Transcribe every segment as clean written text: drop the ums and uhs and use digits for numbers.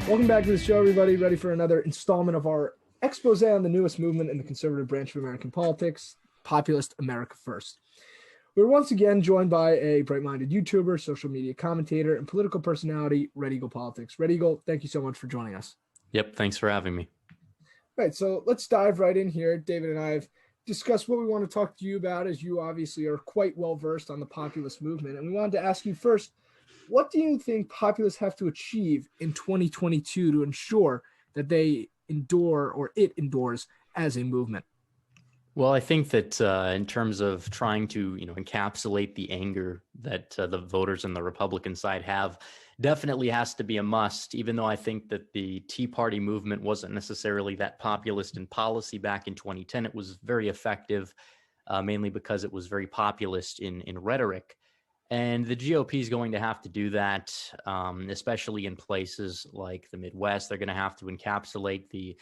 Welcome back to the show, everybody. Ready for another installment of our expose on the newest movement in the conservative branch of American politics, populist America First. We're once again joined by a bright-minded YouTuber, social media commentator, and political personality, Red Eagle Politics. Red Eagle, thank you so much for joining us. Yep, thanks for having me. Right, so let's dive right in here. David and I have discussed what we want to talk to you about, as you obviously are quite well-versed on the populist movement. And we wanted to ask you first, what do you think populists have to achieve in 2022 to ensure that they endure or it endures as a movement? Well, I think that in terms of trying to, encapsulate the anger that the voters on the Republican side have, definitely has to be a must, even though I think that the Tea Party movement wasn't necessarily that populist in policy back in 2010. It was very effective, mainly because it was very populist in rhetoric. And the GOP is going to have to do that, especially in places like the Midwest. They're going to have to encapsulate the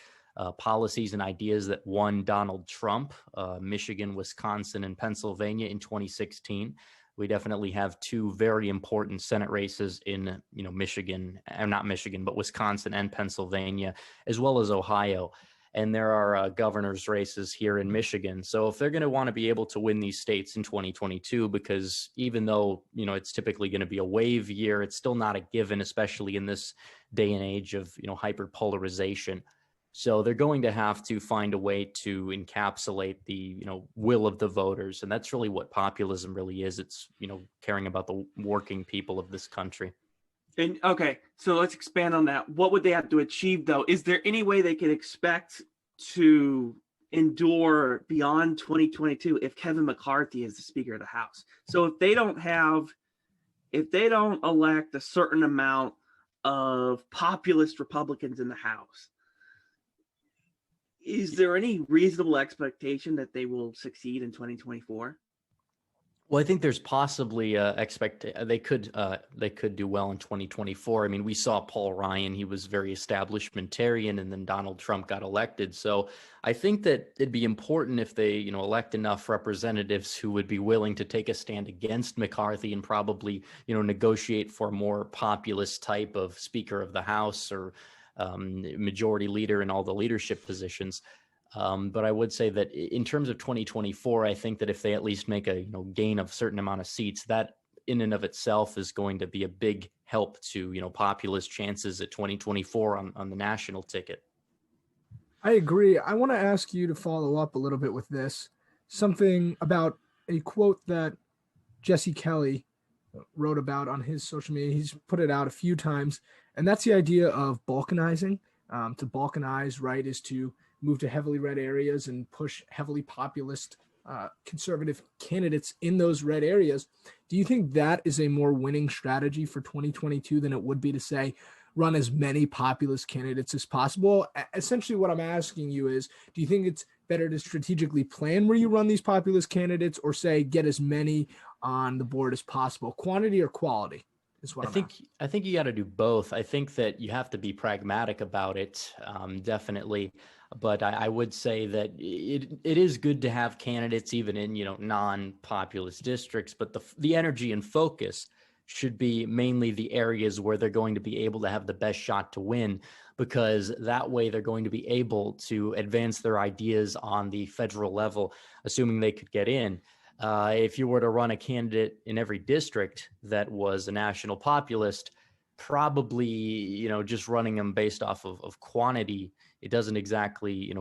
policies and ideas that won Donald Trump, Michigan, Wisconsin, and Pennsylvania in 2016. We definitely have two very important Senate races in, Michigan, not Michigan, but Wisconsin and Pennsylvania, as well as Ohio. And there are governor's races here in Michigan. So if they're going to want to be able to win these states in 2022, because even though, it's typically going to be a wave year, it's still not a given, especially in this day and age of, hyperpolarization. So they're going to have to find a way to encapsulate the, will of the voters. And that's really what populism really is. It's, caring about the working people of this country. And okay, so let's expand on that. What would they have to achieve, though? Is there any way they can expect to endure beyond 2022 if Kevin McCarthy is the Speaker of the House? So if they don't elect a certain amount of populist Republicans in the House, is there any reasonable expectation that they will succeed in 2024? Well, I think there's possibly they could do well in 2024. I mean, we saw Paul Ryan; he was very establishmentarian, and then Donald Trump got elected. So I think that it'd be important if they, elect enough representatives who would be willing to take a stand against McCarthy and probably, negotiate for a more populist type of Speaker of the House or majority leader in all the leadership positions. But I would say that in terms of 2024, I think that if they at least make a gain of a certain amount of seats, that in and of itself is going to be a big help to populist chances at 2024 on the national ticket. I agree. I want to ask you to follow up a little bit with this. Something about a quote that Jesse Kelly wrote about on his social media. He's put it out a few times, and that's the idea of balkanizing. To balkanize, right, is to move to heavily red areas and push heavily populist conservative candidates in those red areas. Do you think that is a more winning strategy for 2022 than it would be to say run as many populist candidates as possible? Essentially what I'm asking you is, do you think it's better to strategically plan where you run these populist candidates, or say get as many on the board as possible? Quantity or quality is what I think you got to do both. I think that you have to be pragmatic about it, definitely. But I would say that it is good to have candidates even in, non-populist districts, but the energy and focus should be mainly the areas where they're going to be able to have the best shot to win, because that way they're going to be able to advance their ideas on the federal level, assuming they could get in. If you were to run a candidate in every district that was a national populist, probably, just running them based off of quantity, it doesn't exactly,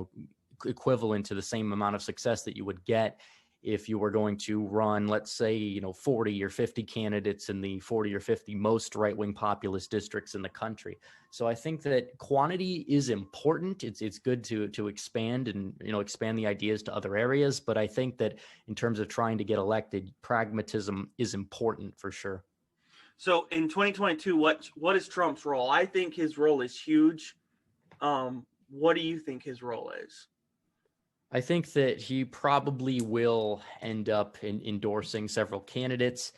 equivalent to the same amount of success that you would get if you were going to run, let's say, 40 or 50 candidates in the 40 or 50 most right-wing populist districts in the country. So I think that quantity is important. It's good to expand and, expand the ideas to other areas. But I think that in terms of trying to get elected, pragmatism is important for sure. So in 2022, what is Trump's role? I think his role is huge. What do you think his role is? I think that he probably will end up endorsing several candidates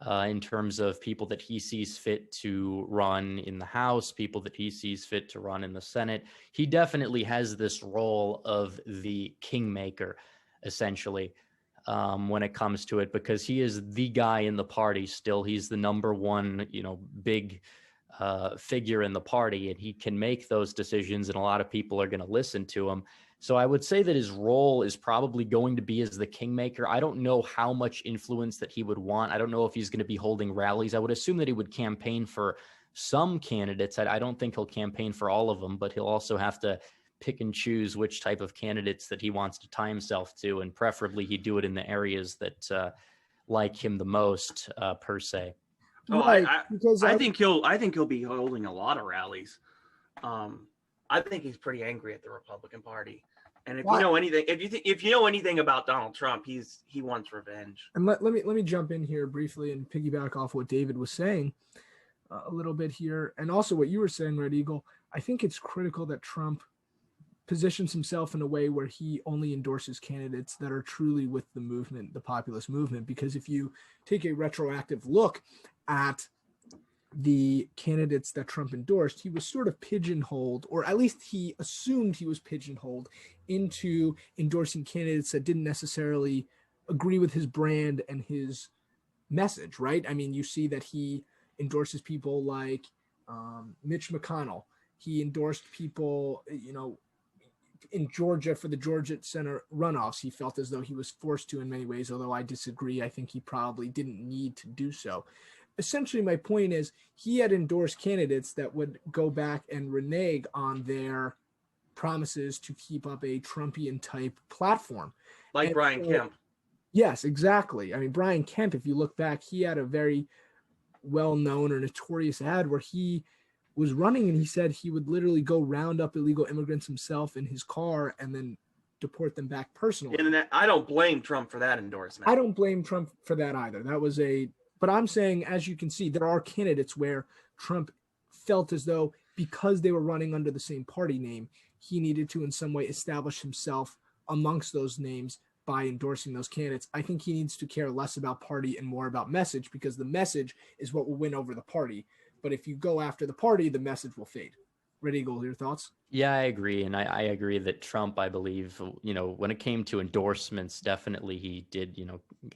in terms of people that he sees fit to run in the House, people that he sees fit to run in the Senate. He definitely has this role of the kingmaker, essentially, when it comes to it, because he is the guy in the party still. He's the number one, big figure in the party, and he can make those decisions, and a lot of people are going to listen to him. So I would say that his role is probably going to be as the kingmaker. I don't know how much influence that he would want. I don't know if he's going to be holding rallies. I would assume that he would campaign for some candidates. I don't think he'll campaign for all of them, but he'll also have to pick and choose which type of candidates that he wants to tie himself to, and preferably he do it in the areas that like him the most, per se. Oh, Right, because I think he'll be holding a lot of rallies. I think he's pretty angry at the Republican Party. And if you know anything, if you know anything about Donald Trump, he wants revenge. And let me jump in here briefly and piggyback off what David was saying a little bit here, and also what you were saying, Red Eagle. I think it's critical that Trump positions himself in a way where he only endorses candidates that are truly with the movement, the populist movement. Because if you take a retroactive look at the candidates that Trump endorsed, he was sort of pigeonholed, or at least he assumed he was pigeonholed into endorsing candidates that didn't necessarily agree with his brand and his message, right? I mean, you see that he endorses people like Mitch McConnell. He endorsed people, in Georgia for the Georgia Senate runoffs. He felt as though he was forced to in many ways, although I disagree. I think he probably didn't need to do so. Essentially, my point is he had endorsed candidates that would go back and renege on their promises to keep up a Trumpian type platform. Like Brian Kemp. Yes, exactly. I mean, Brian Kemp, if you look back, he had a very well-known or notorious ad where he was running and he said he would literally go round up illegal immigrants himself in his car and then deport them back personally. And I don't blame Trump for that endorsement. I don't blame Trump for that either. But I'm saying, as you can see, there are candidates where Trump felt as though because they were running under the same party name, he needed to in some way establish himself amongst those names by endorsing those candidates. I think he needs to care less about party and more about message, because the message is what will win over the party. But if you go after the party, the message will fade. Red Eagle, your thoughts? Yeah, I agree. And I agree that Trump, I believe, when it came to endorsements, definitely he did,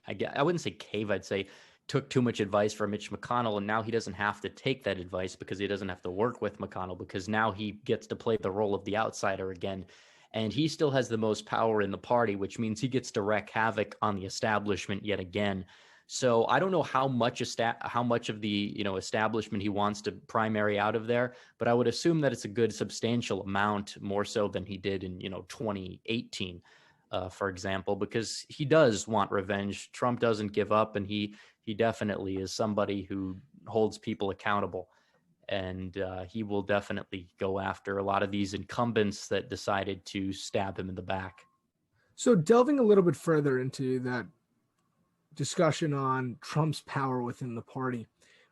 I wouldn't say cave, I'd say took too much advice from Mitch McConnell. And now he doesn't have to take that advice because he doesn't have to work with McConnell, because now he gets to play the role of the outsider again. And he still has the most power in the party, which means he gets to wreak havoc on the establishment yet again. So I don't know how much of the establishment he wants to primary out of there, but I would assume that it's a good substantial amount, more so than he did in 2018, for example, because he does want revenge. Trump doesn't give up, and he definitely is somebody who holds people accountable, and he will definitely go after a lot of these incumbents that decided to stab him in the back. So delving a little bit further into that discussion on Trump's power within the party,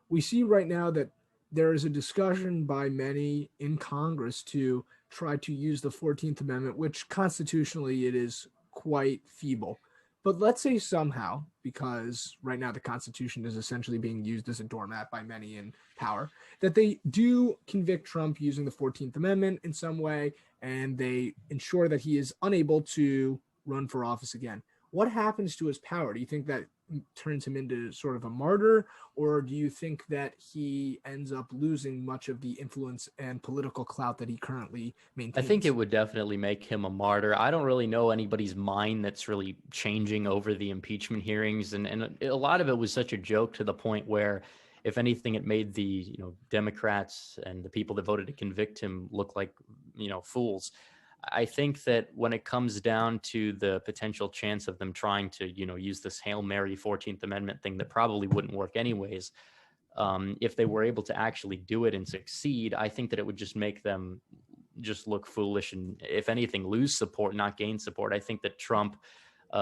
we see right now that there is a discussion by many in Congress to try to use the 14th Amendment, which constitutionally it is quite feeble. But let's say somehow, because right now the Constitution is essentially being used as a doormat by many in power, that they do convict Trump using the 14th Amendment in some way, and they ensure that he is unable to run for office again. What happens to his power? Do you think that turns him into sort of a martyr, or do you think that he ends up losing much of the influence and political clout that he currently maintains? I think it would definitely make him a martyr. I don't really know anybody's mind that's really changing over the impeachment hearings, and a lot of it was such a joke, to the point where, if anything, it made the Democrats and the people that voted to convict him look like fools. I think that when it comes down to the potential chance of them trying to, use this Hail Mary 14th Amendment thing that probably wouldn't work anyways, if they were able to actually do it and succeed, I think that it would just make them just look foolish and, if anything, lose support, not gain support. I think that Trump,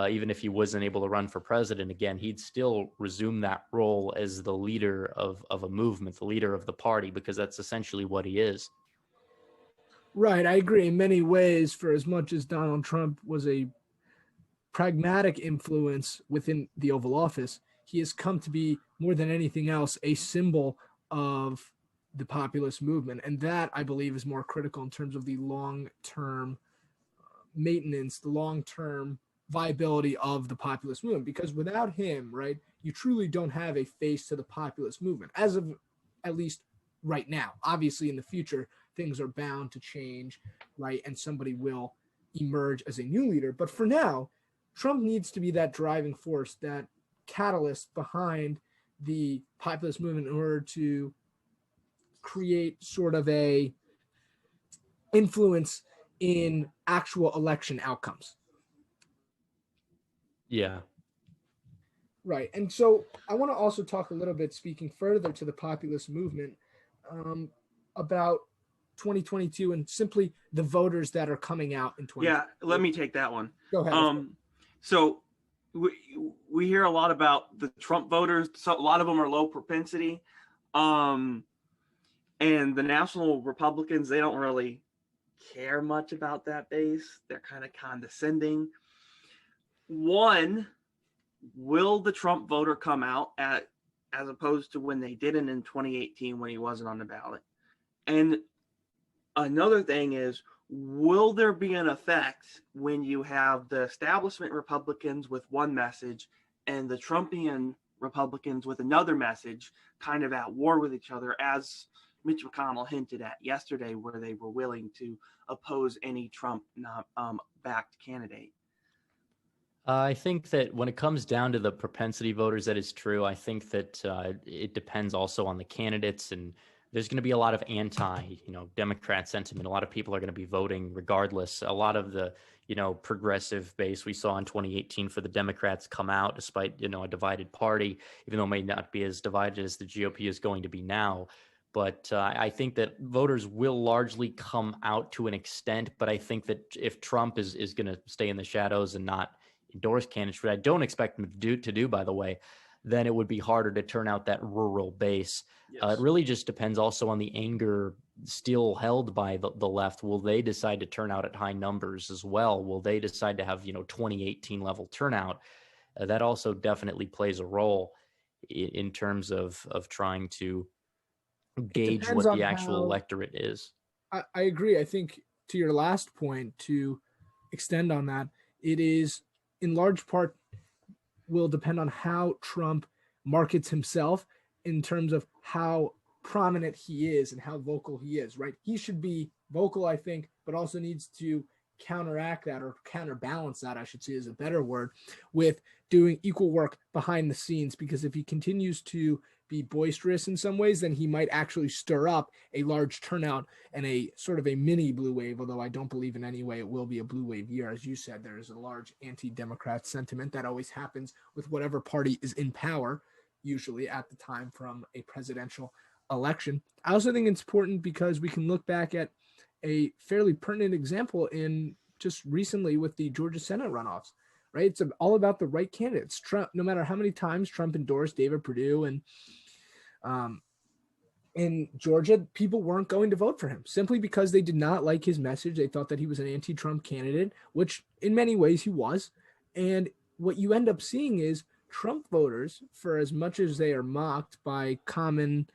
even if he wasn't able to run for president again, he'd still resume that role as the leader of a movement, the leader of the party, because that's essentially what he is. Right, I agree. In many ways, for as much as Donald Trump was a pragmatic influence within the Oval Office, he has come to be, more than anything else, a symbol of the populist movement. And that, I believe, is more critical in terms of the long-term maintenance, the long-term viability of the populist movement. Because without him, right, you truly don't have a face to the populist movement, as of at least right now. Obviously, in the future, things are bound to change, right? And somebody will emerge as a new leader. But for now, Trump needs to be that driving force, that catalyst behind the populist movement in order to create sort of a influence in actual election outcomes. Yeah. Right. And so I want to also talk a little bit, speaking further to the populist movement, about 2022 and simply the voters that are coming out in 2022. Yeah, let me take that one. Go ahead. So we hear a lot about the Trump voters. So a lot of them are low propensity. And the national Republicans, they don't really care much about that base. They're kind of condescending. One, will the Trump voter come out as opposed to when they didn't in 2018 when he wasn't on the ballot? And another thing is, will there be an effect when you have the establishment Republicans with one message and the Trumpian Republicans with another message, kind of at war with each other, as Mitch McConnell hinted at yesterday, where they were willing to oppose any Trump backed candidate? I think that when it comes down to the propensity voters, that is true. I think that it depends also on the candidates, and there's going to be a lot of Democrat sentiment. A lot of people are going to be voting regardless. A lot of the, progressive base we saw in 2018 for the Democrats come out despite, a divided party, even though it may not be as divided as the GOP is going to be now. But I think that voters will largely come out to an extent. But I think that if Trump is going to stay in the shadows and not endorse candidates, which I don't expect him to do, by the way, then it would be harder to turn out that rural base. Yes. It really just depends also on the anger still held by the left. Will they decide to turn out at high numbers as well? Will they decide to have, 2018 level turnout? That also definitely plays a role in terms of trying to gauge what the actual electorate is. I agree. I think to your last point, to extend on that, it is in large part will depend on how Trump markets himself in terms of how prominent he is and how vocal he is, right? He should be vocal, I think, but also needs to counteract that, or counterbalance that, I should say is a better word, with doing equal work behind the scenes. Because if he continues to be boisterous in some ways, then he might actually stir up a large turnout and a sort of a mini blue wave, although I don't believe in any way it will be a blue wave year. As you said, there is a large anti-Democrat sentiment that always happens with whatever party is in power, usually at the time from a presidential election. I also think it's important because we can look back at a fairly pertinent example in just recently with the Georgia Senate runoffs, right? It's all about the right candidates. Trump, no matter how many times Trump endorsed David Perdue and in Georgia, people weren't going to vote for him simply because they did not like his message. They thought that he was an anti-Trump candidate, which in many ways he was. And what you end up seeing is Trump voters, for as much as they are mocked by common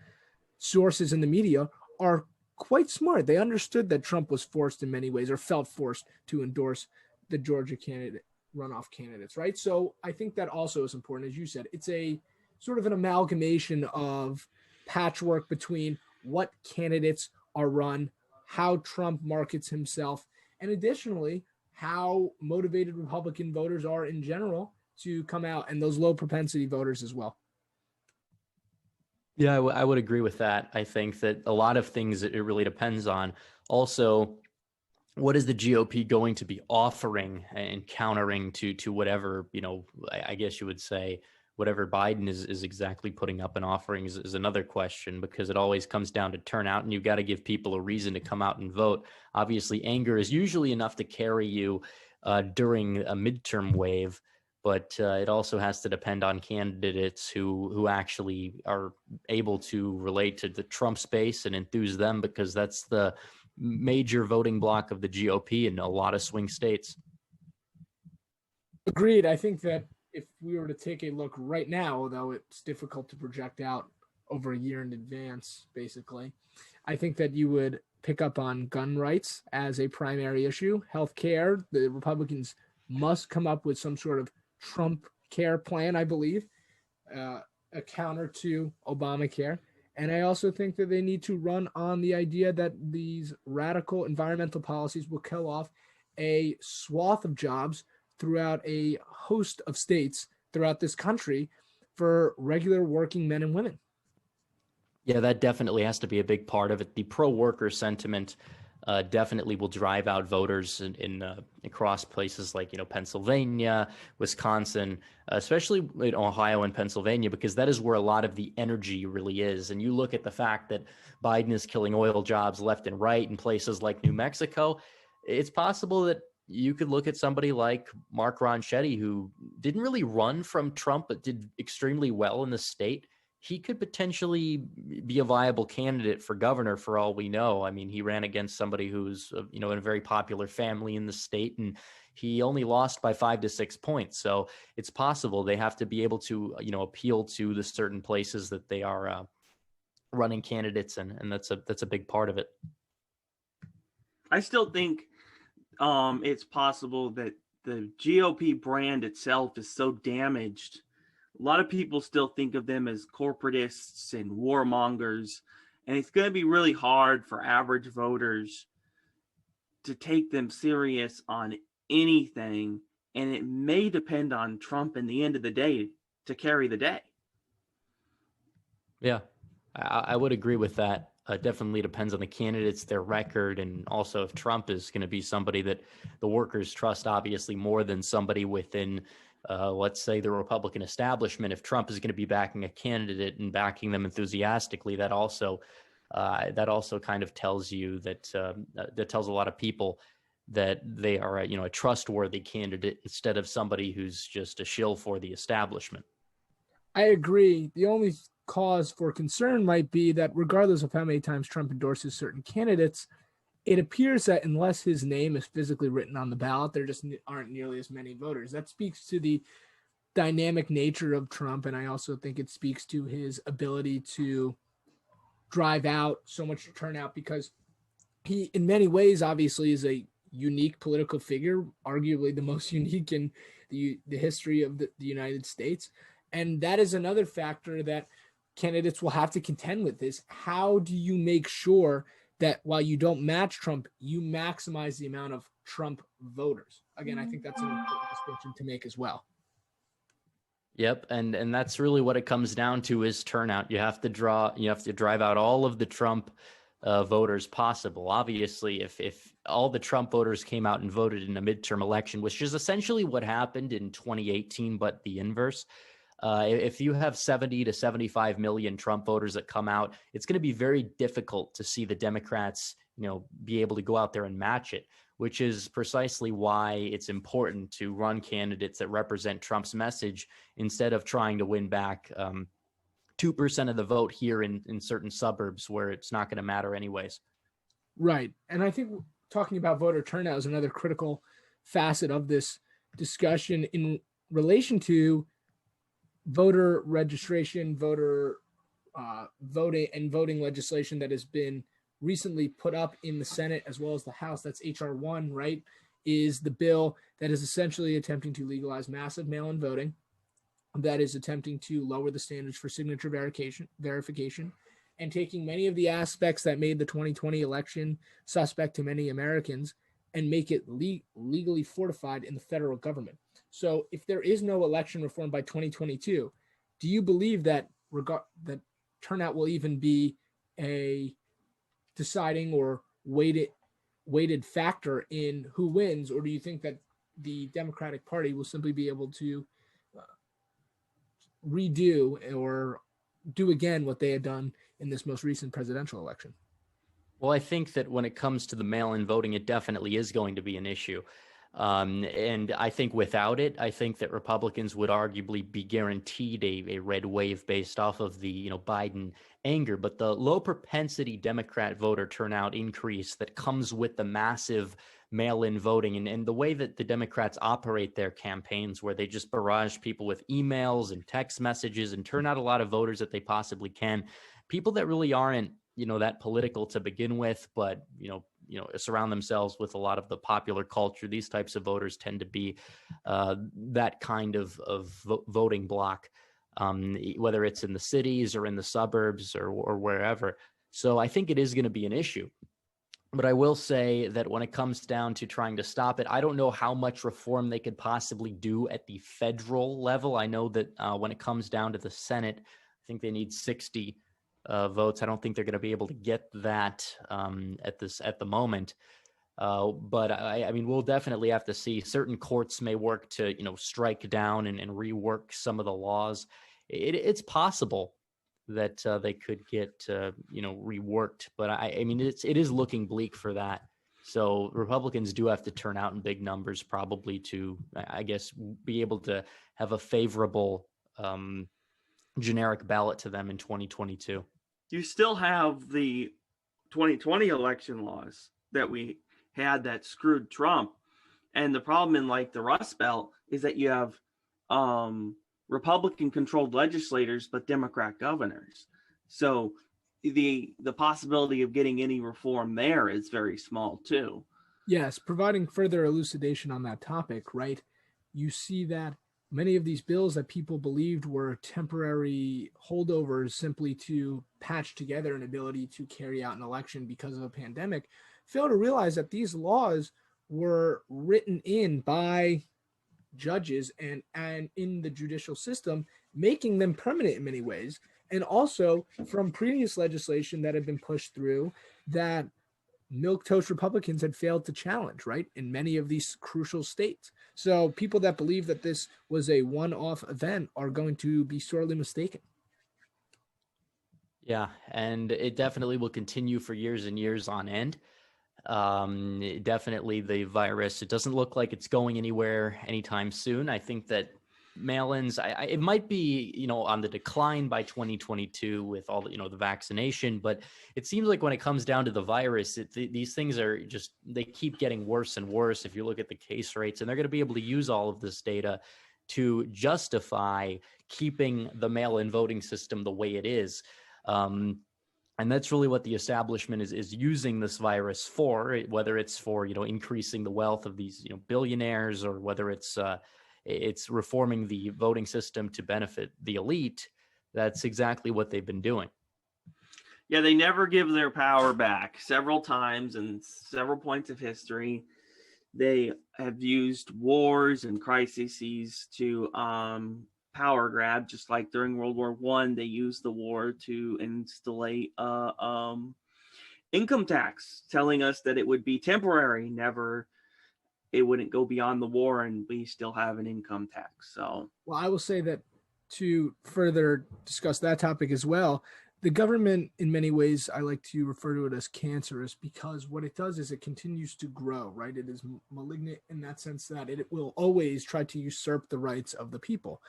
sources in the media, are quite smart. They understood that Trump was forced in many ways, or felt forced to endorse the Georgia runoff candidates, right? So I think that also is important. As you said, it's a sort of an amalgamation of patchwork between what candidates are run, how Trump markets himself, and additionally, how motivated Republican voters are in general to come out, and those low propensity voters as well. Yeah, I would agree with that. I think that a lot of things it really depends on. Also, what is the GOP going to be offering and countering to whatever, I guess you would say, whatever Biden is exactly putting up and offering is another question, because it always comes down to turnout, and you've got to give people a reason to come out and vote. Obviously, anger is usually enough to carry you during a midterm wave, but it also has to depend on candidates who actually are able to relate to the Trump space and enthuse them, because that's the major voting bloc of the GOP in a lot of swing states. Agreed. I think that if we were to take a look right now, although it's difficult to project out over a year in advance, basically, I think that you would pick up on gun rights as a primary issue, healthcare. The Republicans must come up with some sort of Trump care plan, I believe, a counter to Obamacare. And I also think that they need to run on the idea that these radical environmental policies will kill off a swath of jobs throughout a host of states throughout this country for regular working men and women. Yeah, that definitely has to be a big part of it. The pro-worker sentiment definitely will drive out voters in across places like Pennsylvania, Wisconsin, especially in Ohio and Pennsylvania, because that is where a lot of the energy really is. And you look at the fact that Biden is killing oil jobs left and right in places like New Mexico. It's possible that you could look at somebody like Mark Ronchetti, who didn't really run from Trump, but did extremely well in the state. He could potentially be a viable candidate for governor for all we know. I mean, he ran against somebody who's, in a very popular family in the state, and he only lost by 5 to 6 points. So it's possible. They have to be able to, appeal to the certain places that they are running candidates in, and that's a big part of it. I still think it's possible that the GOP brand itself is so damaged. A lot of people still think of them as corporatists and warmongers, and it's going to be really hard for average voters to take them serious on anything, and it may depend on Trump in the end of the day to carry the day. Yeah, I would agree with that. Definitely depends on the candidates, their record, and also if Trump is going to be somebody that the workers trust, obviously, more than somebody within, let's say, the Republican establishment. If Trump is going to be backing a candidate and backing them enthusiastically, that also kind of tells you that tells a lot of people that they are a trustworthy candidate instead of somebody who's just a shill for the establishment. I agree. The only cause for concern might be that regardless of how many times Trump endorses certain candidates, it appears that unless his name is physically written on the ballot, there just aren't nearly as many voters. That speaks to the dynamic nature of Trump, and I also think it speaks to his ability to drive out so much turnout because he, in many ways, obviously is a unique political figure, arguably the most unique in the history of the United States. And that is another factor that candidates will have to contend with is how do you make sure that while you don't match Trump, you maximize the amount of Trump voters? Again, I think that's an important distinction to make as well. Yep, and that's really what it comes down to is turnout. You have to drive out all of the Trump voters possible. Obviously, if all the Trump voters came out and voted in a midterm election, which is essentially what happened in 2018, but the inverse. If you have 70 to 75 million Trump voters that come out, it's going to be very difficult to see the Democrats, be able to go out there and match it, which is precisely why it's important to run candidates that represent Trump's message instead of trying to win back 2% of the vote here in certain suburbs where it's not going to matter anyways. Right. And I think talking about voter turnout is another critical facet of this discussion in relation to voter registration, voter voting and voting legislation that has been recently put up in the Senate as well as the House. That's HR 1, right? Is the bill that is essentially attempting to legalize massive mail-in voting, that is attempting to lower the standards for signature verification, and taking many of the aspects that made the 2020 election suspect to many Americans and make it legally fortified in the federal government. So if there is no election reform by 2022, do you believe that that turnout will even be a deciding or weighted factor in who wins? Or do you think that the Democratic Party will simply be able to redo or do again what they had done in this most recent presidential election? Well, I think that when it comes to the mail-in voting, it definitely is going to be an issue. And I think without it, I think that Republicans would arguably be guaranteed a red wave based off of the Biden anger. But the low propensity Democrat voter turnout increase that comes with the massive mail-in voting and the way that the Democrats operate their campaigns, where they just barrage people with emails and text messages and turn out a lot of voters that they possibly can, people that really aren't that political to begin with, but surround themselves with a lot of the popular culture. These types of voters tend to be that kind of voting block. whether it's in the cities or in the suburbs or wherever. So I think it is going to be an issue. But I will say that when it comes down to trying to stop it, I don't know how much reform they could possibly do at the federal level. I know that when it comes down to the Senate, I think they need 60 votes. I don't think they're going to be able to get that at the moment. But I mean, we'll definitely have to see. Certain courts may work to, strike down and rework some of the laws. It's possible that they could get, reworked. But I mean, it is looking bleak for that. So Republicans do have to turn out in big numbers, probably to, I guess, be able to have a favorable generic ballot to them in 2022. You still have the 2020 election laws that we had that screwed Trump. And the problem in like the Rust Belt is that you have Republican controlled legislators, but Democrat governors. So the possibility of getting any reform there is very small too. Yes, providing further elucidation on that topic, right? You see that many of these bills that people believed were temporary holdovers simply to patch together an ability to carry out an election because of a pandemic fail to realize that these laws were written in by judges and in the judicial system, making them permanent in many ways, and also from previous legislation that had been pushed through that milquetoast Republicans had failed to challenge, right, in many of these crucial states. So people that believe that this was a one-off event are going to be sorely mistaken. Yeah, and it definitely will continue for years and years on end. Definitely the virus, it doesn't look like it's going anywhere anytime soon. I think that mail-ins, it might be, on the decline by 2022 with all the, the vaccination, but it seems like when it comes down to the virus, these things are just, they keep getting worse and worse. If you look at the case rates, and they're going to be able to use all of this data to justify keeping the mail-in voting system the way it is. And that's really what the establishment is using this virus for, whether it's for, increasing the wealth of these, billionaires, or whether it's reforming the voting system to benefit the elite. That's exactly what they've been doing. Yeah, they never give their power back. Several times in several points of history, they have used wars and crises to power grab, just like during World War I, they used the war to installate income tax, telling us that it would be temporary, it wouldn't go beyond the war, and we still have an income tax. So, well, I will say that to further discuss that topic as well, the government, in many ways, I like to refer to it as cancerous, because what it does is it continues to grow, right? It is malignant in that sense that it will always try to usurp the rights of the people.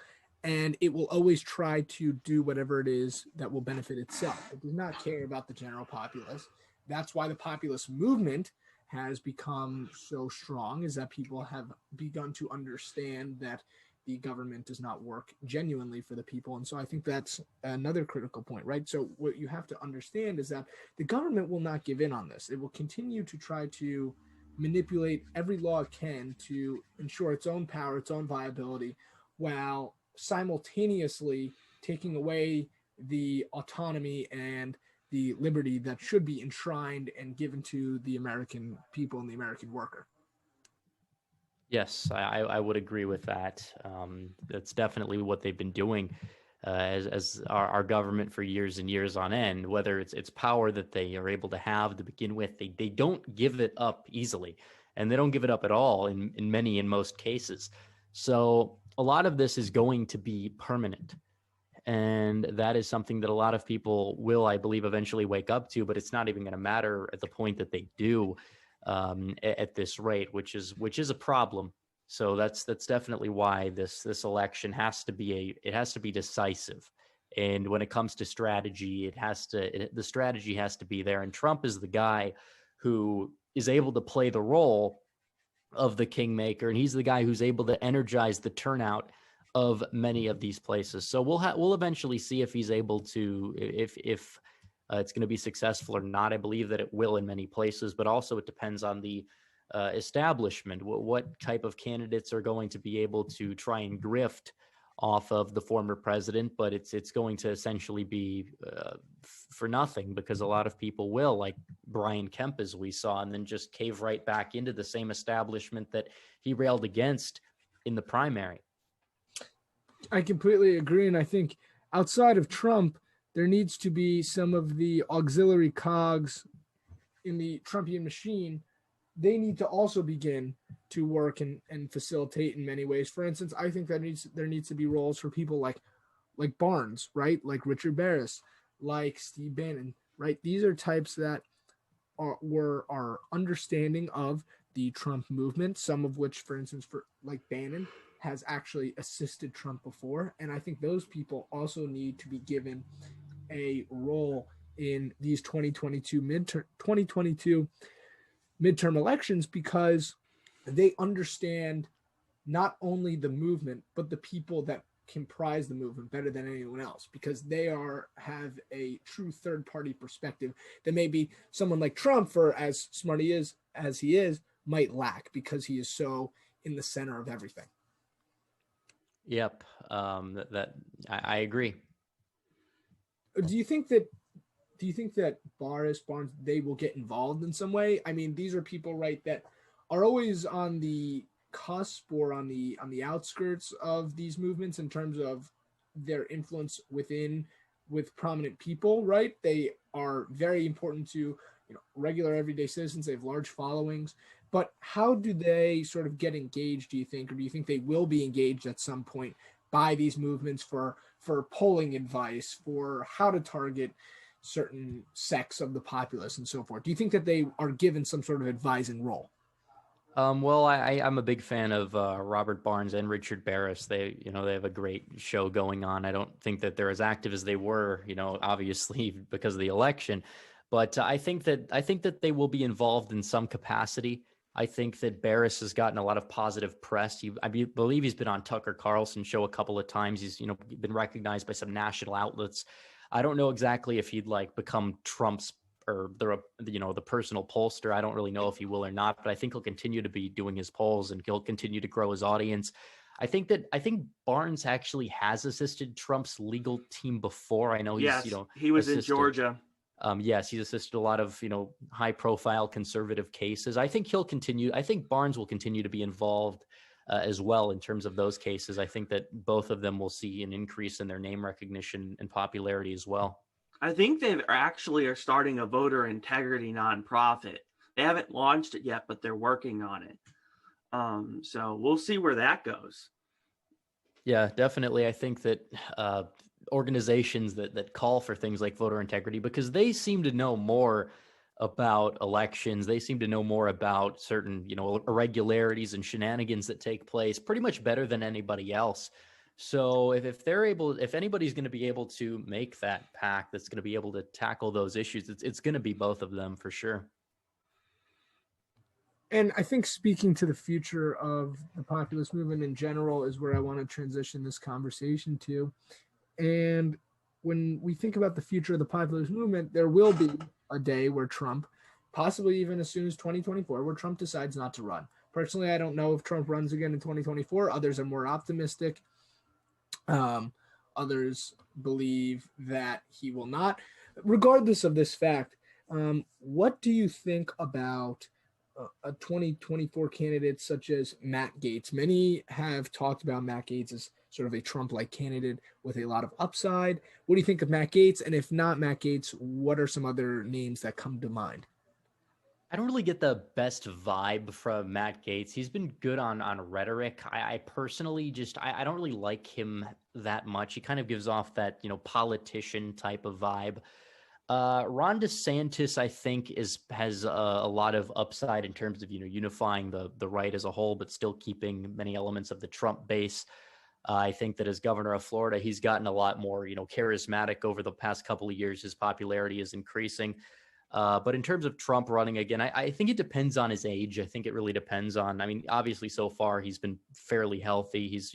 And it will always try to do whatever it is that will benefit itself. It does not care about the general populace. That's why the populist movement has become so strong, is that people have begun to understand that the government does not work genuinely for the people. And so I think that's another critical point, right? So what you have to understand is that the government will not give in on this. It will continue to try to manipulate every law it can to ensure its own power, its own viability, while simultaneously taking away the autonomy and the liberty that should be enshrined and given to the American people and the American worker. Yes, I would agree with that. That's definitely what they've been doing as our government for years and years on end, whether it's power that they are able to have to begin with. They don't give it up easily, and they don't give it up at all in most cases. So a lot of this is going to be permanent. And that is something that a lot of people will, I believe, eventually wake up to, but it's not even going to matter at the point that they do at this rate, which is a problem. So that's definitely why this election has to be decisive. And when it comes to strategy, the strategy has to be there. And Trump is the guy who is able to play the role of the kingmaker, and he's the guy who's able to energize the turnout of many of these places. So we'll eventually see if he's able to, if it's going to be successful or not. I believe that it will in many places, but also it depends on the establishment. What type of candidates are going to be able to try and grift off of the former president, but it's going to essentially be for nothing, because a lot of people will, like Brian Kemp, as we saw, and then just cave right back into the same establishment that he railed against in the primary. I completely agree. And I think outside of Trump, there needs to be some of the auxiliary cogs in the Trumpian machine. They need to also begin to work and facilitate in many ways. For instance, I think that there needs to be roles for people like Barnes, right? Like Richard Barris, like Steve Bannon, right? These are types that are understanding of the Trump movement, some of which, for instance, for like Bannon, has actually assisted Trump before. And I think those people also need to be given a role in these 2022 midterm elections, because they understand not only the movement, but the people that comprise the movement better than anyone else, because they have a true third party perspective that maybe someone like Trump, for as smart as he is, might lack, because he is so in the center of everything. Yep. I agree. Do you think that Barnes, they will get involved in some way? I mean, these are people, right, that are always on the cusp or on the outskirts of these movements in terms of their influence with prominent people, right? They are very important to regular everyday citizens. They have large followings. But how do they sort of get engaged, do you think? Or do you think they will be engaged at some point by these movements for polling advice, for how to target certain sects of the populace and so forth? Do you think that they are given some sort of advising role? Well, I'm a big fan of Robert Barnes and Richard Barris. They have a great show going on. I don't think that they're as active as they were, obviously because of the election. But I think that they will be involved in some capacity. I think that Barris has gotten a lot of positive press. I believe he's been on Tucker Carlson's show a couple of times. He's been recognized by some national outlets. I don't know exactly if he'd become Trump's or the personal pollster. I don't really know if he will or not, but I think he'll continue to be doing his polls and he'll continue to grow his audience. I think Barnes actually has assisted Trump's legal team before. I know he's he was assisted, in Georgia. Yes, he's assisted a lot of high profile conservative cases. I think he'll continue. I think Barnes will continue to be involved as well in terms of those cases. I think that both of them will see an increase in their name recognition and popularity as well. I think they actually are starting a voter integrity nonprofit. They haven't launched it yet, but they're working on it. So we'll see where that goes. Yeah, definitely. I think that organizations that call for things like voter integrity, because they seem to know more about elections. They seem to know more about certain, irregularities and shenanigans that take place pretty much better than anybody else. So if anybody's going to be able to make that pact that's going to be able to tackle those issues, it's going to be both of them for sure. And I think speaking to the future of the populist movement in general is where I want to transition this conversation to. And when we think about the future of the populist movement, there will be a day where Trump, possibly even as soon as 2024, where Trump decides not to run. Personally, I don't know if Trump runs again in 2024. Others are more optimistic. Others believe that he will not. Regardless of this fact, what do you think about a 2024 candidate such as Matt Gaetz? Many have talked about Matt Gaetz as sort of a Trump-like candidate with a lot of upside. What do you think of Matt Gaetz? And if not Matt Gaetz, what are some other names that come to mind? I don't really get the best vibe from Matt Gaetz. He's been good on rhetoric. I personally I don't really like him that much. He kind of gives off that, politician type of vibe. Ron DeSantis, I think, has a lot of upside in terms of, unifying the right as a whole, but still keeping many elements of the Trump base. I think that as governor of Florida, he's gotten a lot more, charismatic over the past couple of years. His popularity is increasing. But in terms of Trump running again, I think it depends on his age. I think it really depends on, obviously so far he's been fairly healthy. He's,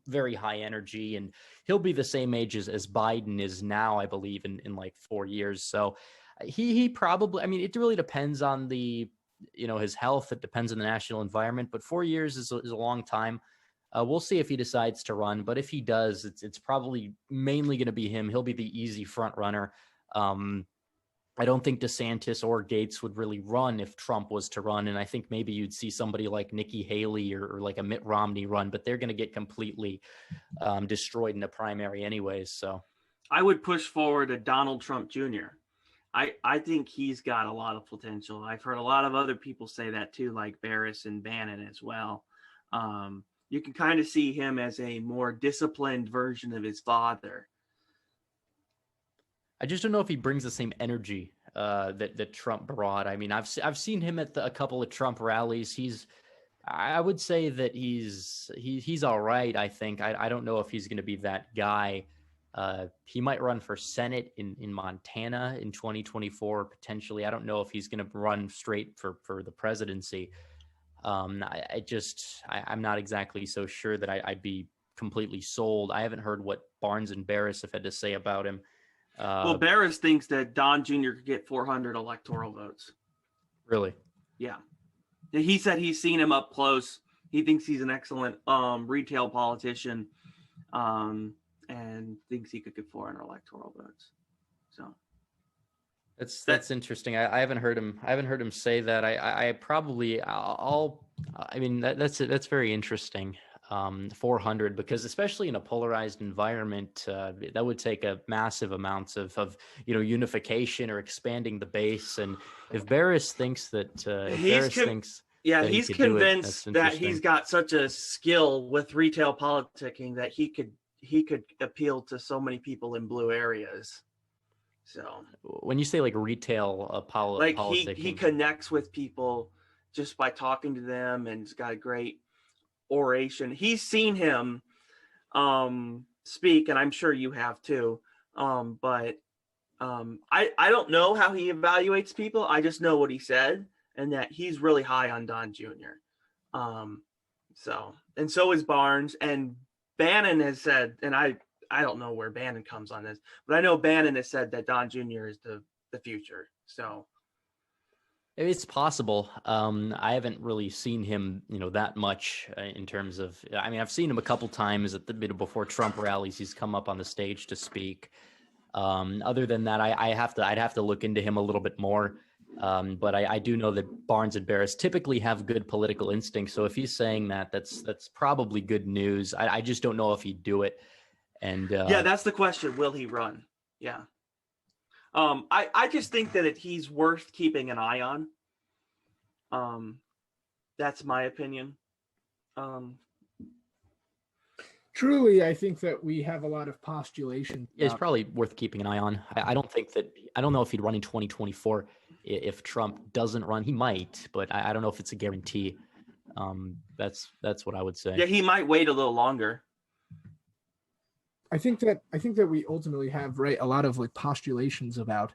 very high energy, and he'll be the same age as Biden is now, I believe, in like 4 years. So he probably, it really depends on his health. It depends on the national environment, but 4 years is a long time. We'll see if he decides to run, but if he does, it's probably mainly going to be him. He'll be the easy front runner. I don't think DeSantis or Gates would really run if Trump was to run. And I think maybe you'd see somebody like Nikki Haley or like a Mitt Romney run, but they're going to get completely destroyed in the primary anyways. So I would push forward a Donald Trump Jr. I think he's got a lot of potential. I've heard a lot of other people say that too, like Barris and Bannon as well. You can kind of see him as a more disciplined version of his father. I just don't know if he brings the same energy that Trump brought. I mean, I've seen him at a couple of Trump rallies. I would say that he's all right. I think I don't know if he's going to be that guy. He might run for Senate in Montana in 2024 potentially. I don't know if he's going to run straight for the presidency. I'm not exactly so sure that I'd be completely sold. I haven't heard what Barnes and Barris have had to say about him. Well, Barris thinks that Don Jr. could get 400 electoral votes. Really? Yeah. He said he's seen him up close. He thinks he's an excellent retail politician, and thinks he could get 400 electoral votes. So that's interesting. I haven't heard him say that. That's very interesting. 400, because especially in a polarized environment, that would take a massive amounts of unification or expanding the base. And if Barris thinks that, he's convinced that he's got such a skill with retail politicking that he could appeal to so many people in blue areas. So when you say like retail politicking, he connects with people just by talking to them, and he's got a great oration. He's seen him speak, and I'm sure you have too. But I don't know how he evaluates people. I just know what he said, and that he's really high on Don Jr. So is Barnes, and Bannon has said, and I don't know where Bannon comes on this, but I know Bannon has said that Don Jr. is the future. So it's possible. I haven't really seen him, that much in terms of. I mean, I've seen him a couple times before Trump rallies. He's come up on the stage to speak. Other than that, I'd have to look into him a little bit more. But I do know that Barnes and Barris typically have good political instincts. So if he's saying that, that's probably good news. I just don't know if he'd do it. And that's the question. Will he run? Yeah. I just think that he's worth keeping an eye on. That's my opinion. Truly, I think that we have a lot of postulation. It's probably worth keeping an eye on. I don't know if he'd run in 2024. If Trump doesn't run, he might, but I don't know if it's a guarantee. That's what I would say. Yeah, he might wait a little longer. I think that we ultimately have a lot of like postulations about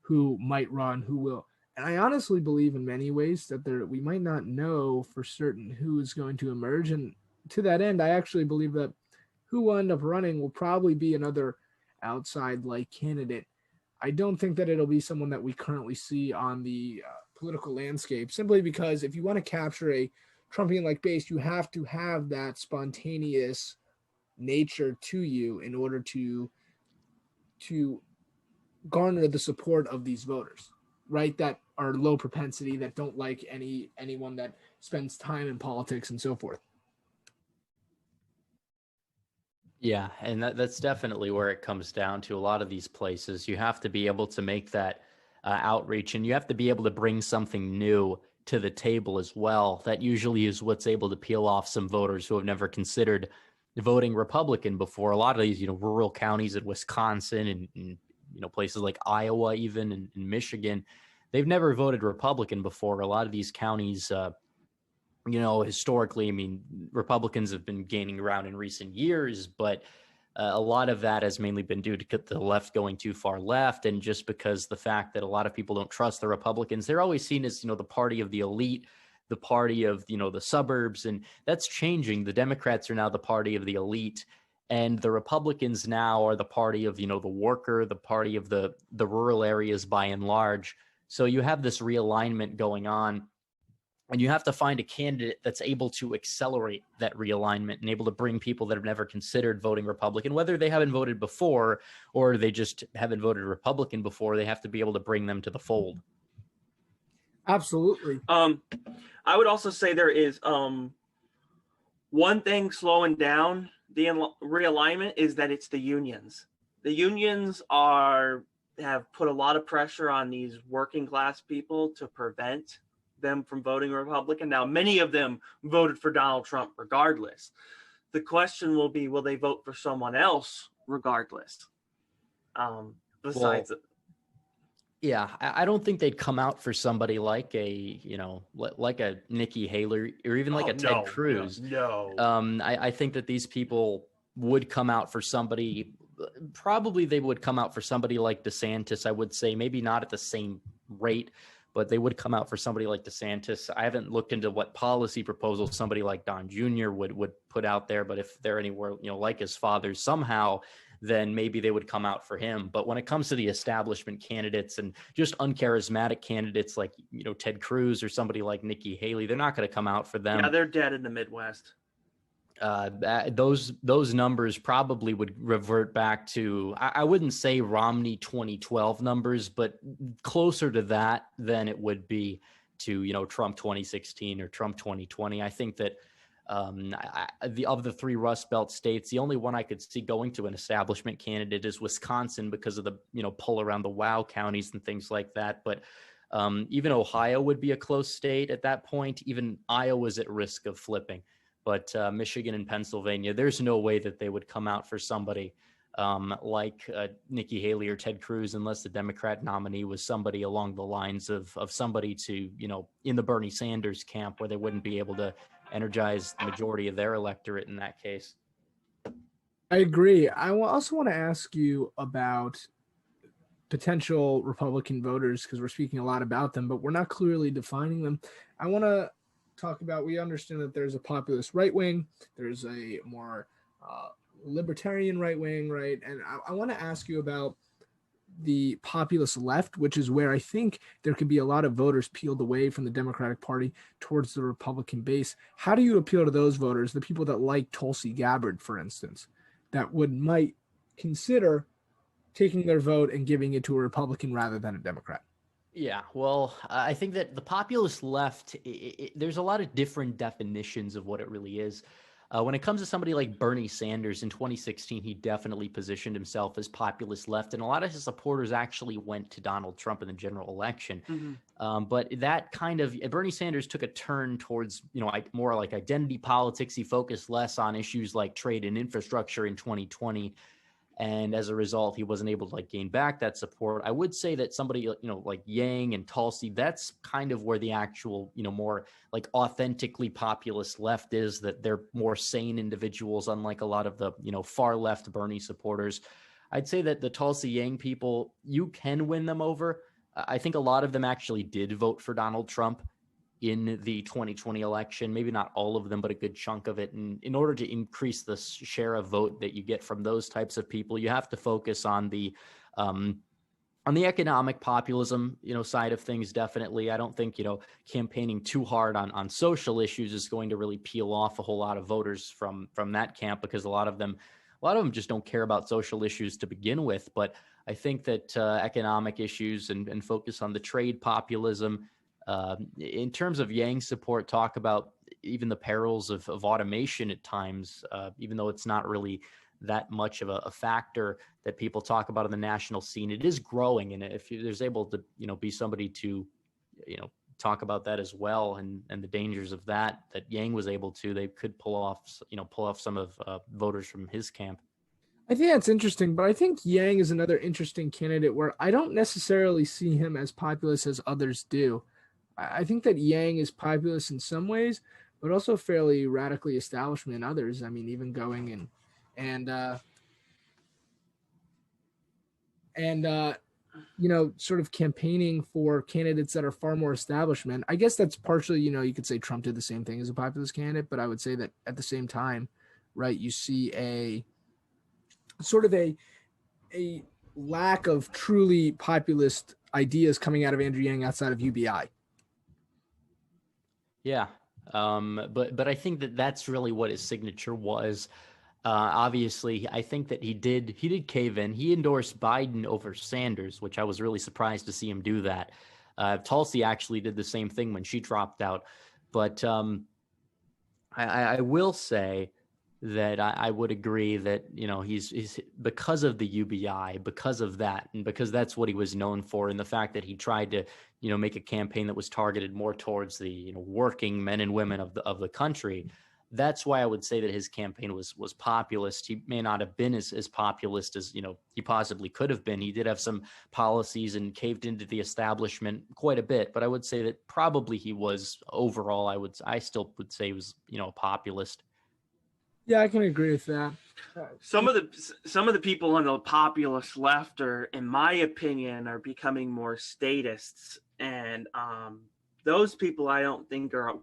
who might run, who will, and I honestly believe in many ways that we might not know for certain who is going to emerge. And to that end, I actually believe that who will end up running will probably be another outside like candidate. I don't think that it'll be someone that we currently see on the political landscape, simply because if you want to capture a Trumpian like base, you have to have that spontaneous nature to you in order to garner the support of these voters, right? That are low propensity, that don't like anyone that spends time in politics and so forth. Yeah, and that's definitely where it comes down to. A lot of these places, you have to be able to make that outreach, and you have to be able to bring something new to the table as well. That usually is what's able to peel off some voters who have never considered voting Republican before. A lot of these, rural counties in Wisconsin and places like Iowa, even in Michigan, they've never voted Republican before. A lot of these counties, historically, I mean, Republicans have been gaining ground in recent years, but a lot of that has mainly been due to the left going too far left, and just because the fact that a lot of people don't trust the Republicans. They're always seen as, the party of the elite, the party of, the suburbs, and that's changing. The Democrats are now the party of the elite, and the Republicans now are the party of, the worker, the party of the rural areas by and large. So you have this realignment going on. And you have to find a candidate that's able to accelerate that realignment and able to bring people that have never considered voting Republican, whether they haven't voted before or they just haven't voted Republican before. They have to be able to bring them to the fold. Absolutely. I would also say there is one thing slowing down the realignment is that it's the unions. The unions have put a lot of pressure on these working class people to prevent them from voting Republican. Now, many of them voted for Donald Trump regardless. The question will be, will they vote for someone else regardless? Besides, yeah, I don't think they'd come out for somebody like a Nikki Haley or even like a Ted Cruz. No. I think that these people would come out for somebody. Probably they would come out for somebody like DeSantis. I would say maybe not at the same rate, but they would come out for somebody like DeSantis. I haven't looked into what policy proposals somebody like Don Jr. would put out there, but if they're anywhere, like his father somehow, then maybe they would come out for him. But when it comes to the establishment candidates and just uncharismatic candidates like, Ted Cruz or somebody like Nikki Haley, they're not going to come out for them. Yeah, they're dead in the Midwest. Those numbers probably would revert back to, I wouldn't say Romney 2012 numbers, but closer to that than it would be to, Trump 2016 or Trump 2020. I think that of the three Rust Belt states, the only one I could see going to an establishment candidate is Wisconsin because of the, pull around the WOW counties and things like that. But even Ohio would be a close state at that point. Even Iowa's at risk of flipping. But Michigan and Pennsylvania, there's no way that they would come out for somebody like Nikki Haley or Ted Cruz unless the Democrat nominee was somebody along the lines of somebody to, in the Bernie Sanders camp where they wouldn't be able to energize the majority of their electorate in that case. I agree. I also want to ask you about potential Republican voters because we're speaking a lot about them, but we're not clearly defining them. I want to talk about, we understand that there's a populist right wing, there's a more libertarian right wing, right? And I want to ask you about the populist left, which is where I think there could be a lot of voters peeled away from the Democratic Party towards the Republican base. How do you appeal to those voters, the people that like Tulsi Gabbard, for instance, that might consider taking their vote and giving it to a Republican rather than a Democrat? Yeah, well, I think that the populist left, there's a lot of different definitions of what it really is. When it comes to somebody like Bernie Sanders in 2016, he definitely positioned himself as populist left, and a lot of his supporters actually went to Donald Trump in the general election. Mm-hmm. But that kind of, Bernie Sanders took a turn towards, more like identity politics. He focused less on issues like trade and infrastructure in 2020. And as a result, he wasn't able to gain back that support. I would say that somebody, like Yang and Tulsi, that's kind of where the actual, more authentically populist left is, that they're more sane individuals, unlike a lot of the, far left Bernie supporters. I'd say that the Tulsi Yang people, you can win them over. I think a lot of them actually did vote for Donald Trump in the 2020 election, maybe not all of them, but a good chunk of it. And in order to increase the share of vote that you get from those types of people, you have to focus on the economic populism, side of things. Definitely. I don't think, campaigning too hard on social issues is going to really peel off a whole lot of voters from that camp, because a lot of them just don't care about social issues to begin with. But I think that economic issues and focus on the trade populism, in terms of Yang support, talk about even the perils of automation at times, even though it's not really that much of a factor that people talk about in the national scene. It is growing. And if there's able to, be somebody to, talk about that as well, and the dangers of that Yang was able to, they could pull off some of voters from his camp. I think that's interesting, but I think Yang is another interesting candidate where I don't necessarily see him as populist as others do. I think that Yang is populist in some ways, but also fairly radically establishment in others. I mean, even going and sort of campaigning for candidates that are far more establishment. I guess that's partially, you could say Trump did the same thing as a populist candidate, but I would say that at the same time, right, you see a sort of a lack of truly populist ideas coming out of Andrew Yang outside of UBI. Yeah. But I think that that's really what his signature was. Obviously, I think that he did cave in. He endorsed Biden over Sanders, which I was really surprised to see him do that. Tulsi actually did the same thing when she dropped out. But I will say that I would agree that, you know, he's because of the UBI, because of that, and because that's what he was known for, and the fact that he tried to, you know, make a campaign that was targeted more towards the, you know, working men and women of the country. That's why I would say that his campaign was populist. He may not have been as populist as, you know, he possibly could have been. He did have some policies and caved into the establishment quite a bit, but I would say that probably he was overall. I still would say he was, you know, a populist. Yeah, I can agree with that. Some of the people on the populist left are, in my opinion, are becoming more statists, and those people I don't think are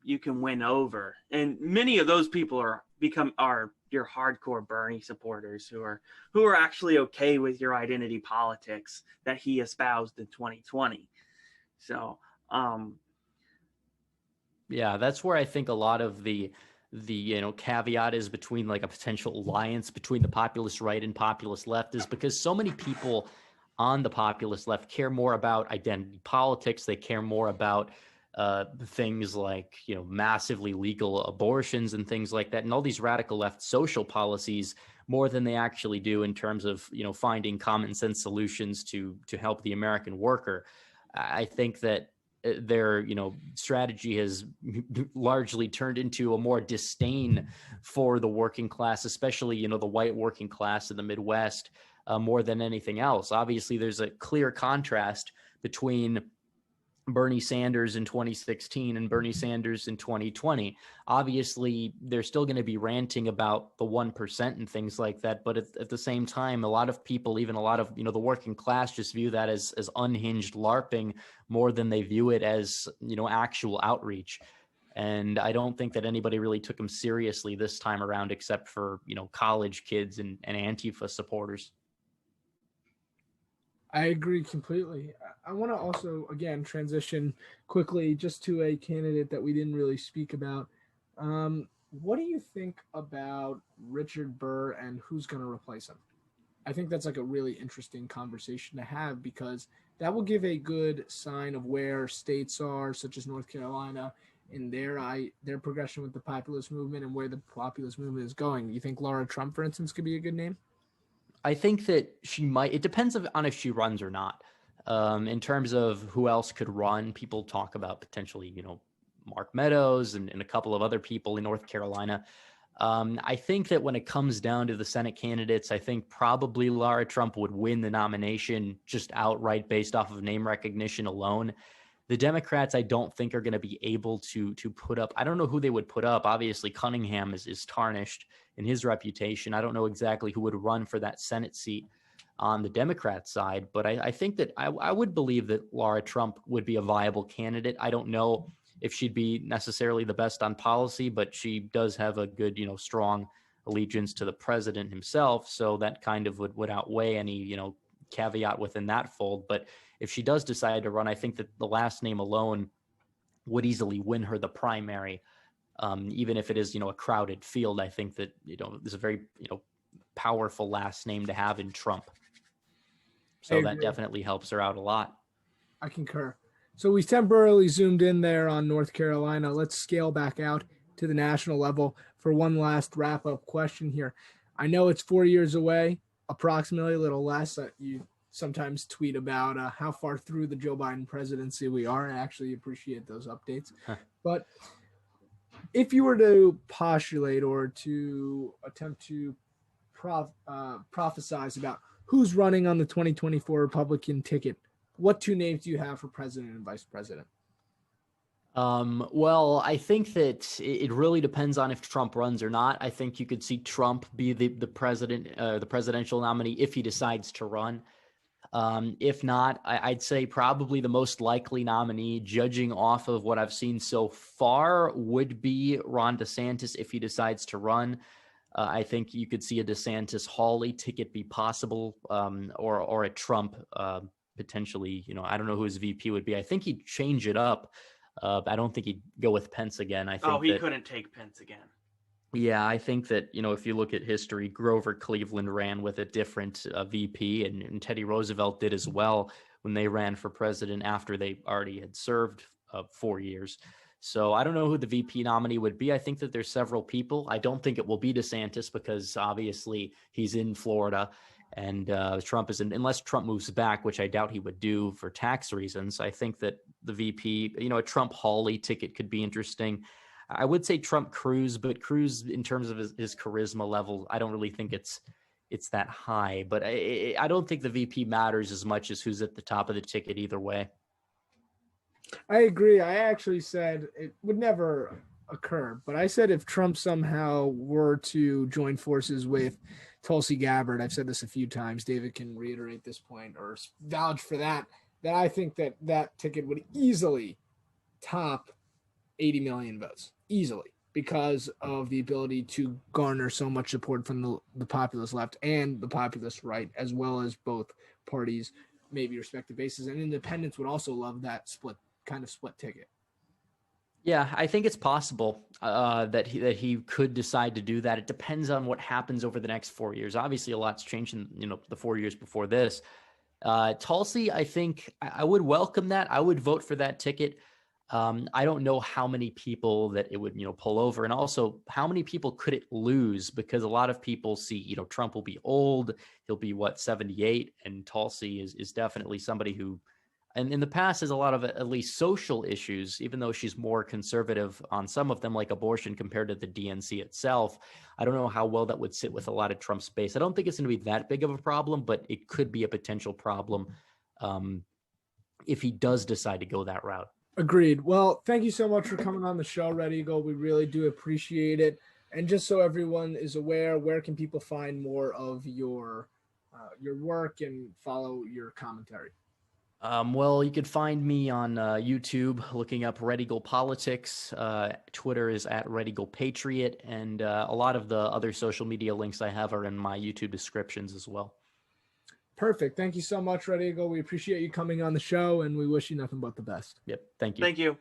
you can win over. And many of those people are your hardcore Bernie supporters who are actually okay with your identity politics that he espoused in 2020. So yeah, that's where I think a lot of the you know, caveat is between like a potential alliance between the populist right and populist left, is because so many people on the populist left care more about identity politics. They care more about things like, you know, massively legal abortions and things like that, and all these radical left social policies, more than they actually do in terms of, you know, finding common sense solutions to help the American worker. I think that their, you know, strategy has largely turned into a more disdain for the working class, especially, you know, the white working class in the Midwest, more than anything else. Obviously, there's a clear contrast between Bernie Sanders in 2016 and Bernie Sanders in 2020. Obviously, they're still going to be ranting about the 1% and things like that. But at the same time, a lot of people, even a lot of, you know, the working class, just view that as unhinged LARPing more than they view it as, you know, actual outreach. And I don't think that anybody really took him seriously this time around, except for, you know, college kids and Antifa supporters. I agree completely. I want to also, again, transition quickly just to a candidate that we didn't really speak about. What do you think about Richard Burr and who's going to replace him? I think that's like a really interesting conversation to have because that will give a good sign of where states are, such as North Carolina, in their progression with the populist movement and where the populist movement is going. You think Laura Trump, for instance, could be a good name? I think that she might. It depends on if she runs or not. In terms of who else could run, people talk about potentially, you know, Mark Meadows and a couple of other people in North Carolina. I think that when it comes down to the Senate candidates, I think probably Laura Trump would win the nomination just outright based off of name recognition alone. The Democrats, I don't think, are going to be able to put up. I don't know who they would put up. Obviously, Cunningham is tarnished in his reputation. I don't know exactly who would run for that Senate seat on the Democrat side, but I think that I would believe that Laura Trump would be a viable candidate. I don't know if she'd be necessarily the best on policy, but she does have a good, you know, strong allegiance to the president himself. So that kind of would outweigh any, you know, caveat within that fold. But if she does decide to run, I think that the last name alone would easily win her the primary. Even if it is, you know, a crowded field, I think that, you know, there's a very, you know, powerful last name to have in Trump. So that definitely helps her out a lot. I concur. So we temporarily zoomed in there on North Carolina. Let's scale back out to the national level for one last wrap up question here. I know it's 4 years away, approximately, a little less. You sometimes tweet about how far through the Joe Biden presidency we are. I actually appreciate those updates. But if you were to postulate or to attempt to prophesize about who's running on the 2024 Republican ticket, what two names do you have for president and vice president? Well, I think that it really depends on if Trump runs or not. I think you could see Trump be the president, the presidential nominee if he decides to run. If not, I'd say probably the most likely nominee, judging off of what I've seen so far, would be Ron DeSantis if he decides to run. I think you could see a DeSantis-Hawley ticket be possible, or a Trump potentially. You know, I don't know who his VP would be. I think he'd change it up I don't think he'd go with Pence again. I think he that, couldn't take Pence again. yeah, I think that, if you look at history, Grover Cleveland ran with a different VP, and Teddy Roosevelt did as well when they ran for president after they already had served 4 years. So I don't know who the VP nominee would be. I think that there's several people. I don't think it will be DeSantis because obviously he's in Florida, and Trump isn't, unless Trump moves back, which I doubt he would do for tax reasons. I think that the VP, a Trump Hawley ticket could be interesting. I would say Trump Cruz, but Cruz, in terms of his charisma level, I don't really think it's that high. But I don't think the VP matters as much as who's at the top of the ticket either way. I agree. I actually said it would never occur, but I said if Trump somehow were to join forces with Tulsi Gabbard, I've said this a few times, David can reiterate this point or vouch for that I think that ticket would easily top 80 million votes, easily, because of the ability to garner so much support from the populist left and the populist right, as well as both parties, maybe respective bases. And independents would also love that split ticket. Yeah, I think it's possible that he could decide to do that. It depends on what happens over the next 4 years. Obviously, a lot's changed in the 4 years before this. Tulsi, I think I would welcome that. I would vote for that ticket. I don't know how many people that it would, pull over, and also how many people could it lose, because a lot of people see, Trump will be old. He'll be 78, and Tulsi is definitely somebody who, and in the past has a lot of at least social issues, even though she's more conservative on some of them, like abortion, compared to the DNC itself. I don't know how well that would sit with a lot of Trump's base. I don't think it's going to be that big of a problem, but it could be a potential problem if he does decide to go that route. Agreed. Well, thank you so much for coming on the show, Red Eagle. We really do appreciate it. And just so everyone is aware, where can people find more of your work and follow your commentary? Well, you could find me on YouTube looking up Red Eagle Politics. Twitter is at Red Eagle Patriot. And a lot of the other social media links I have are in my YouTube descriptions as well. Perfect. Thank you so much, Red Eagle. We appreciate you coming on the show, and we wish you nothing but the best. Yep. Thank you. Thank you.